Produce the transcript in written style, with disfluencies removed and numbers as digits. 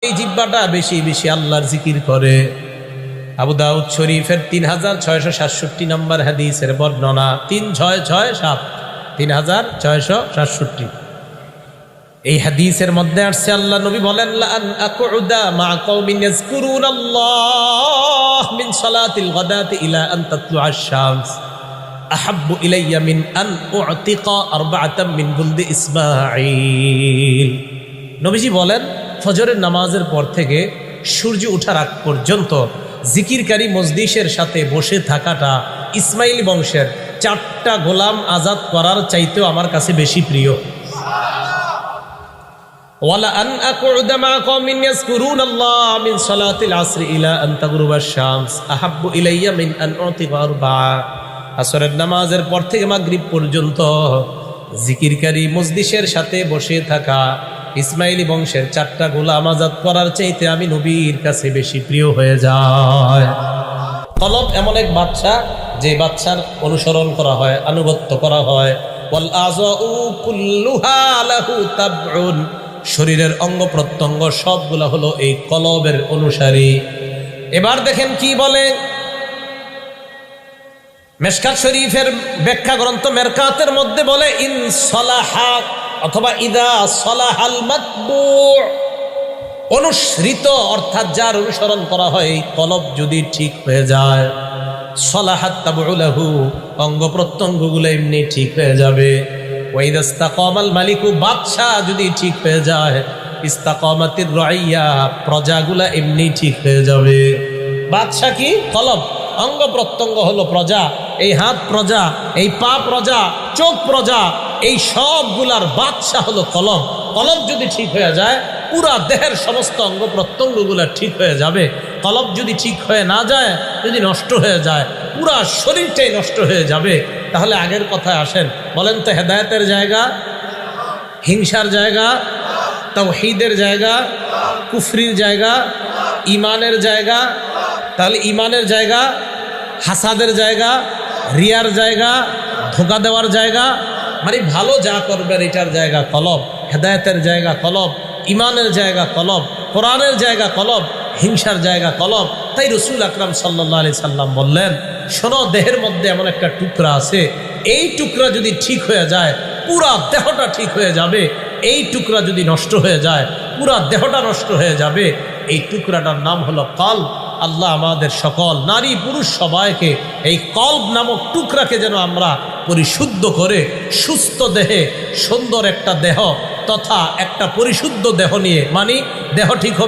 এই জিহ্বাটা বেশি বেশি আল্লাহর জিকির করে। আবু দাউদ শরীফের 3667 নম্বর হাদিসের বর্ণনা, 3667, 3667। এই হাদিসের মধ্যে আসছে আল্লাহ নবী বলেন, লা আন আকুদা মা কওমিন ইয়াযকুরুনাল্লাহ মিন সালাতিল গাদাতি ইলা আন তাতলুআ আশ-শামস আহাব্বু ইলাইয়া মিন আন উতিকা আরবাআতাম মিন বুলদি ইসমাঈল। নবীজি বলেন, ফজরের নামাজের পর থেকে সূর্য ওঠার আগ পর্যন্ত জিকিরকারী মজলিসের সাথে বসে থাকাটা ইসমাইলি বংশের 4টা গোলাম আজাদ করার চাইতেও আমার কাছে বেশি প্রিয়। ওয়ালা আন আকুদা মা কওমিন ইয়াযকুরুনাল্লাহ মিন সালাতিল আসরি ইলা আন তাগরুবা আশ-শামস আহাব্বু ইলাইয়া মিন আন উতিকা আরবাআ। আসরের নামাজের পর থেকে মাগরিব পর্যন্ত জিকিরকারী মজলিসের সাথে বসে থাকা ইসমাইলি বংশের 4টা গোলাম আজাদ করার চাইতে আমি নবীর কাছে বেশি প্রিয় হয়ে যায়। কলব এমন এক বাচ্চা, যে বাচ্চার অনুসরণ করা হয়, আনুগত্য করা হয়। ওয়াল আযাউ কুল্লুহা লাহু তাবউন, শরীরের অঙ্গ প্রত্যঙ্গ সবগুলো হলো এই কলবের অনুসারী। এবার দেখেন কি বলে মেশকাত শরীফের ব্যাখ্যা গ্রন্থ মেরকাতের মধ্যে বলে, ইন সলাহা অথবা ইদা সলাহাল মাতবু', অনুসৃত অর্থাৎ যার অনুসরণ করা হয় এই কলব যদি ঠিক হয়ে যায়, সলাহাত তাবউলাহু, অঙ্গ প্রত্যঙ্গগুলো এমনি ঠিক হয়ে যাবে। ওয়া ইদা ইসতাকামাল মালিকু, বাদশা যদি ঠিক হয়ে যায়, ইসতাকামাতির রাইয়া, প্রজাগুলা এমনি ঠিক হয়ে যাবে। বাদশা কি? কলব। অঙ্গ প্রত্যঙ্গ হলো প্রজা, এই হাত প্রজা, এই পা প্রজা, চোখ প্রজা, এই সবগুলার বাদশা হলো কলব। কলব যদি ঠিক হয়ে যায়, পুরা দেহের সমস্ত অঙ্গ প্রত্যঙ্গগুলা ঠিক হয়ে যাবে। কলব যদি ঠিক হয়ে না যায়, যদি নষ্ট হয়ে যায়, পুরা শরীরটাই নষ্ট হয়ে যাবে। তাহলে আগের কথায় আসেন, বলেন তো, হেদায়েতের জায়গা, হিংসার জায়গা, তাওহীদের জায়গা, কুফরির জায়গা, ইমানের জায়গা। তাহলে ইমানের জায়গা, হাসাদের জায়গা, রিয়ার জায়গা, ধোঁকা দেওয়ার জায়গা, মানে ভালো যা করবেন এটার জায়গা কলব, হেদায়েতের জায়গা কলব, ইমানের জায়গা কলব, কোরআনের জায়গা কলব, হিংসার জায়গা কলব। তাই রাসূল আকরাম সাল্লাল্লাহু আলাইহি সাল্লাম বললেন, শোনো, দেহের মধ্যে এমন একটা টুকরা আছে, এই টুকরা যদি ঠিক হয়ে যায়, পুরা দেহটা ঠিক হয়ে যাবে। এই টুকরা যদি নষ্ট হয়ে যায়, পুরা দেহটা নষ্ট হয়ে যাবে। এই টুকরাটার নাম হলো কলব। আল্লাহ আমাদের সকল নারী পুরুষ সবাইকে এই কলব নামক টুকরাকে যেন আমরা পরিশুদ্ধ করে সুস্থ দেহে সুন্দর একটা দেহ তথা একটা পরিশুদ্ধ দেহ নিয়ে, মানে দেহ ঠিক হবে।